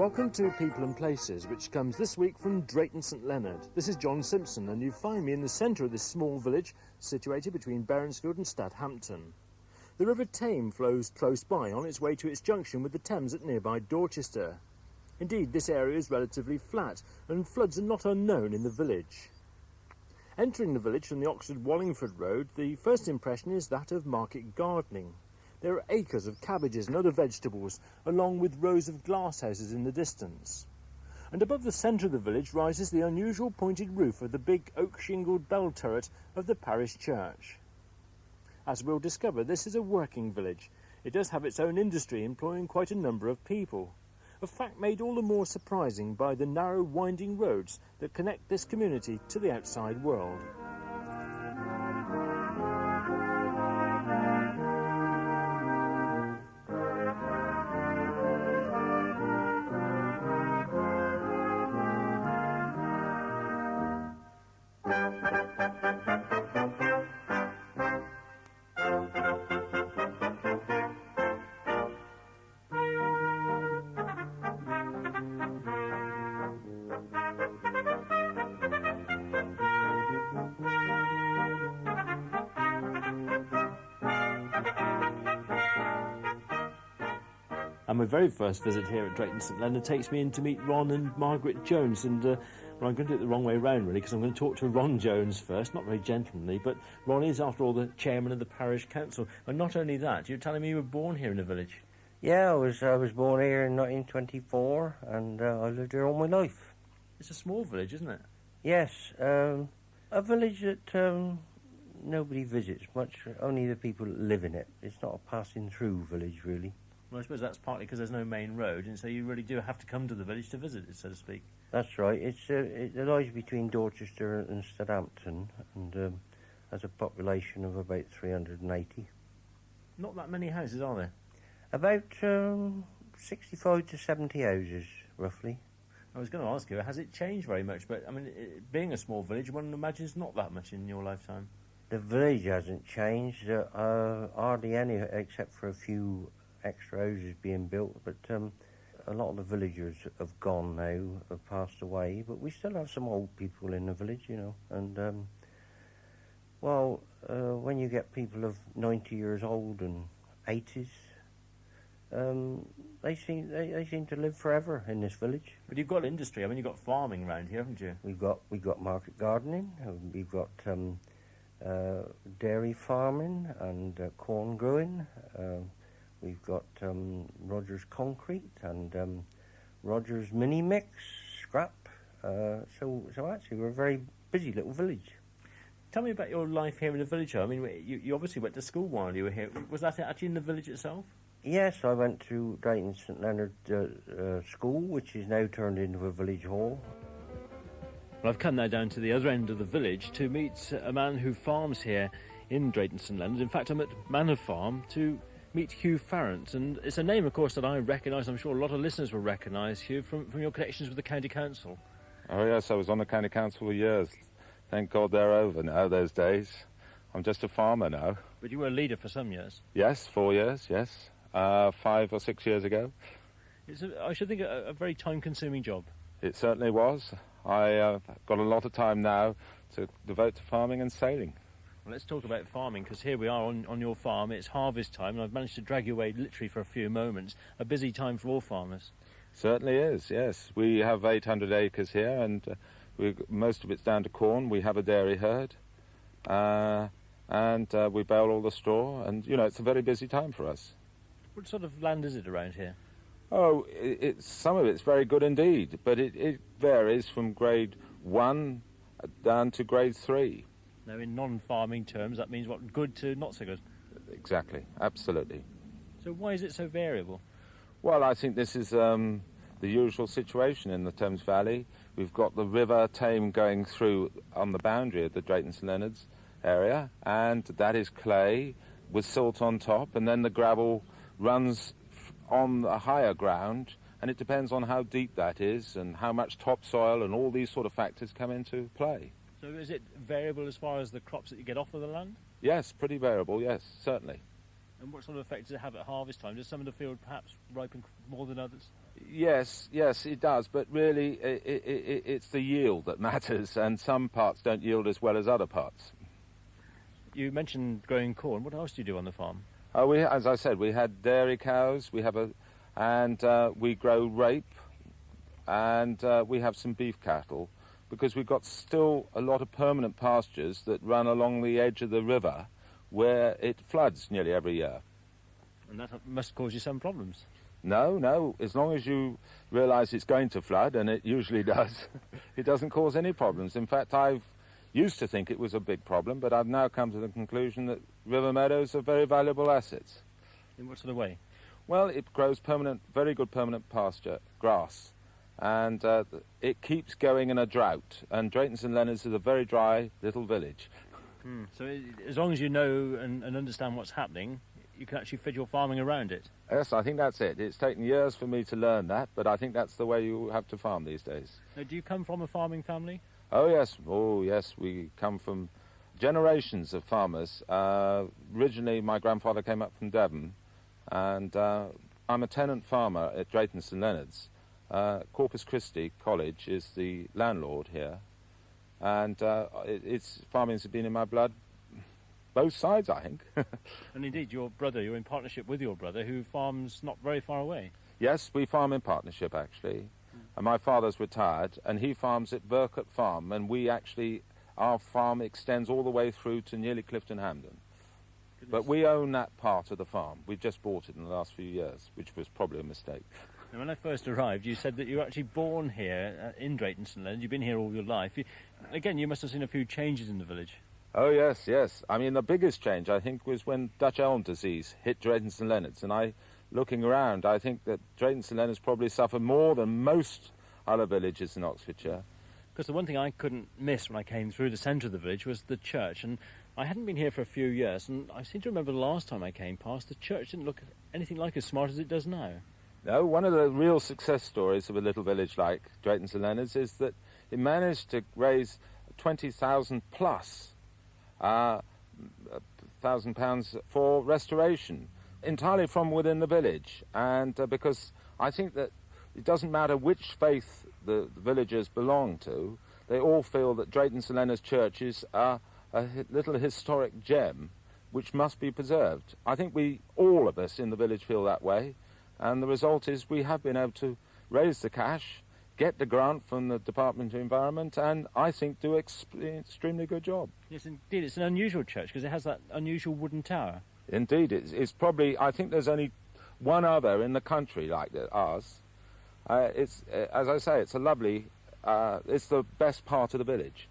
Welcome to People and Places, which comes this week from Drayton-st-Leonard. This is John Simpson, and you find me in the centre of this small village situated between Berensfield and Stadhampton. The River Tame flows close by on its way to its junction with the Thames at nearby Dorchester. Indeed, this area is relatively flat, and floods are not unknown in the village. Entering the village from the Oxford-Wallingford road, the first impression is that of market gardening. There are acres of cabbages and other vegetables, along with rows of glasshouses in the distance. And above the centre of the village rises the unusual pointed roof of the big oak-shingled bell turret of the parish church. As we'll discover, this is a working village. It does have its own industry, employing quite a number of people. A fact made all the more surprising by the narrow, winding roads that connect this community to the outside world. And my very first visit here at Drayton-st-Leonard takes me in to meet Ron and Margaret Jones. And well, I'm going to do it the wrong way round, really, because I'm going to talk to Ron Jones first. Not very gentlemanly, but Ron is, after all, the chairman of the parish council. And not only that, you're telling me you were born here in the village. Yeah, I was born here in 1924, and I lived here all my life. It's a small village, isn't it? Yes, a village that nobody visits much. Only the people that live in it. It's not a passing-through village, really. Well, I suppose that's partly because there's no main road, and so you really do have to come to the village to visit it, so to speak. That's right. It lies between Dorchester and Stadhampton, and has a population of about 380. Not that many houses, are there? About 65 to 70 houses, roughly. I was going to ask you, has it changed very much? But, I mean, being a small village, one imagines not that much in your lifetime. The village hasn't changed, hardly any, except for a few extra houses being built, but a lot of the villagers have gone now, have passed away, but we still have some old people in the village, you know, and when you get people of 90 years old and 80s, they seem to live forever in this village. But you've got industry. I mean, you've got farming around here, haven't you? We've got market gardening, we've got dairy farming and corn growing. We've got Rogers Concrete and Rogers Mini Mix, scrap. So actually we're a very busy little village. Tell me about your life here in the village. I mean, you obviously went to school while you were here. Was that actually in the village itself? Yes, I went to Drayton-st-Leonard School, which is now turned into a village hall. Well, I've come now down to the other end of the village to meet a man who farms here in Drayton-st-Leonard. In fact, I'm at Manor Farm to meet Hugh Farrant, and it's a name, of course, that I recognise. I'm sure a lot of listeners will recognise, Hugh, from your connections with the county council. Oh yes, I was on the county council for years. Thank God they're over now, those days. I'm just a farmer now. But you were a leader for some years. Yes, 4 years, yes. 5 or 6 years ago. It's, I should think, a very time-consuming job. It certainly was. I got a lot of time now to devote to farming and sailing. Well, let's talk about farming, because here we are on your farm. It's harvest time, and I've managed to drag you away literally for a few moments. A busy time for all farmers. Certainly is, yes. We have 800 acres here, and most of it's down to corn. We have a dairy herd, and we bale all the straw, and, you know, it's a very busy time for us. What sort of land is it around here? Oh, some of it's very good indeed, but it varies from grade 1 down to grade 3. Now, in non-farming terms, that means what, good to not so good? Exactly, absolutely. So why is it so variable? Well, I think this is the usual situation in the Thames Valley. We've got the River Tame going through on the boundary of the Drayton-st-Leonard's area, and that is clay with silt on top, and then the gravel runs on the higher ground, and it depends on how deep that is and how much topsoil and all these sort of factors come into play. So is it variable as far as the crops that you get off of the land? Yes, pretty variable, yes, certainly. And what sort of effect does it have at harvest time? Does some of the field perhaps ripen more than others? Yes, it does, but really it's the yield that matters, and some parts don't yield as well as other parts. You mentioned growing corn. What else do you do on the farm? As I said, we had dairy cows, we grow rape, and we have some beef cattle, because we've got still a lot of permanent pastures that run along the edge of the river where it floods nearly every year. And that must cause you some problems. No, as long as you realise it's going to flood, and it usually does, it doesn't cause any problems. In fact, I've used to think it was a big problem, but I've now come to the conclusion that river meadows are very valuable assets. In what sort of way? Well, it grows very good permanent pasture, grass, and it keeps going in a drought, and Drayton-st-Leonard is a very dry little village. So as long as you know and understand what's happening, you can actually fit your farming around it. Yes, I think that's it. It's taken years for me to learn that, but I think that's the way you have to farm these days. Now, do you come from a farming family? Oh, yes, we come from generations of farmers. Originally, my grandfather came up from Devon, and I'm a tenant farmer at Drayton-st-Leonard's. Corpus Christi College is the landlord here, and farming's been in my blood. Both sides, I think. And indeed, you're in partnership with your brother, who farms not very far away. Yes, we farm in partnership, actually. And my father's retired, and he farms at Burkett Farm, and our farm extends all the way through to nearly Clifton Hampden. Goodness. But we own that part of the farm. We've just bought it in the last few years, which was probably a mistake. And when I first arrived, you said that you were actually born here in Drayton-st-Leonard. You've been here all your life. You must have seen a few changes in the village. Oh, yes. I mean, the biggest change, I think, was when Dutch elm disease hit Drayton-st-Leonard's. And looking around, I think that Drayton-st-Leonard's probably suffered more than most other villages in Oxfordshire. Because the one thing I couldn't miss when I came through the centre of the village was the church. And I hadn't been here for a few years, and I seem to remember the last time I came past, the church didn't look anything like as smart as it does now. No, one of the real success stories of a little village like Drayton-st-Leonard's is that it managed to raise 20,000 plus £1,000 for restoration, entirely from within the village. And because I think that it doesn't matter which faith the villagers belong to, they all feel that Drayton-st-Leonard's church is a little historic gem which must be preserved. I think all of us in the village feel that way, and the result is we have been able to raise the cash, get the grant from the Department of Environment, and I think do an extremely good job. Yes, indeed. It's an unusual church because it has that unusual wooden tower. Indeed. It's probably, I think there's only one other in the country like ours. As I say, it's a lovely, it's the best part of the village.